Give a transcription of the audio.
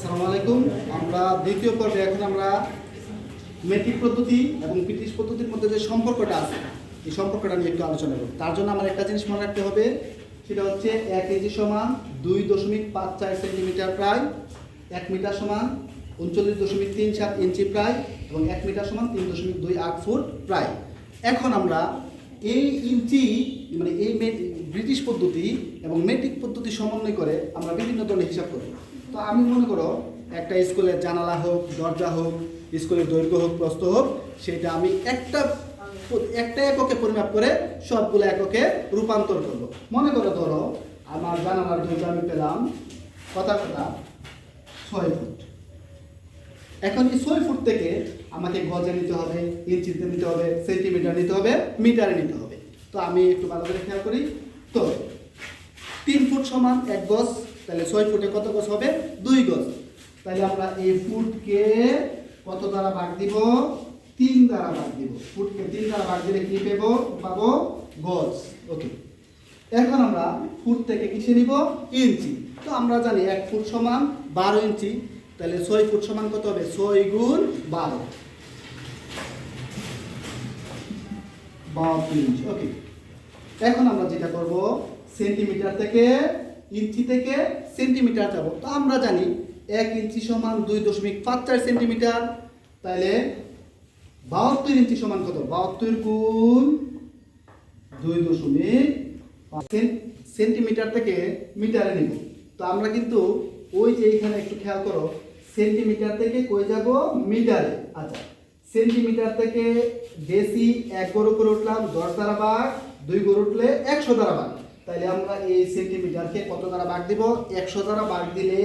আসসালামু আলাইকুম। আমরা দ্বিতীয় পর্বে এখন আমরা মেট্রিক পদ্ধতি এবং ব্রিটিশ পদ্ধতির মধ্যে যে সম্পর্কটা আছে এই সম্পর্কটা নিয়ে একটু আলোচনা করব। তার জন্য আমার একটা জিনিস মনে রাখতে হবে, সেটা হচ্ছে 1 ইঞ্চি সমান 2.54 সেন্টিমিটার প্রায়, 1 মিটার সমান 39.37 ইঞ্চি প্রায় এবং 1 মিটার সমান 3.28 ফুট প্রায়। এখন আমরা এই ইঞ্চি মানে এই ব্রিটিশ পদ্ধতি এবং মেট্রিক পদ্ধতি সমন্বয় করে আমরা বিভিন্ন ধরনের হিসাব করি। তো আমি মনে করো একটা স্কুলের জানালা হোক, দরজা হোক, স্কুলের দৈর্ঘ্য হোক, প্রস্থ হোক, সেটা আমি একটা এককে পরিমাপ করে সবগুলো এককে রূপান্তর করব। মনে করো ধরো আমার জানালার দৈর্ঘ্য আমি পেলাম কথা 6 ফুট। এখন এই 6 ফুট থেকে আমাকে গজে নিতে হবে, ইঞ্চিতে নিতে হবে, সেন্টিমিটার নিতে হবে, মিটারে নিতে হবে। তো আমি একটু ভালো করে খেয়াল করি। তো 3 ফুট সমান 1 গজ, তাহলে 6 ফুটে কত গজ হবে? 2 গজ। তাহলে আমরা এই ফুটকে কত দ্বারা ভাগ দিব? 3 দ্বারা ভাগ দিব। ফুটকে 3 দ্বারা ভাগ দিলে কি পাবো? গজ। ওকে, এখন আমরা ফুট থেকে কিসে নিব? ইঞ্চি। তো আমরা জানি 1 ফুট সমান 12 ইঞ্চি, তাহলে 6 ফুট সমান কত হবে? 6 গুণ 12, 72 ইঞ্চি। ওকে, এখন আমরা যেটা করব, সেন্টিমিটার থেকে ইঞ্চি থেকে সেন্টিমিটার যাব। তো আমরা জানি 1 ইঞ্চি সমান 2.54 সেন্টিমিটার, তাহলে 72 ইঞ্চি সমান কত? 72 গুণ 2.5 সেন্টিমিটার থেকে মিটারে নিব। তো আমরা কিন্তু ওই যে এখানে একটু খেয়াল করো, সেন্টিমিটার থেকে কই যাব? মিটারে। আচ্ছা, সেন্টিমিটার থেকে বেশি 1 গড় করে উঠলাম 10 দ্বারা ভাগ, 2 গড় উঠলে 100 দ্বারা ভাগ। তাহলে আমরা এই সেন্টিমিটারকে কত দ্বারা ভাগ দিব? 100 দ্বারা ভাগ দিলে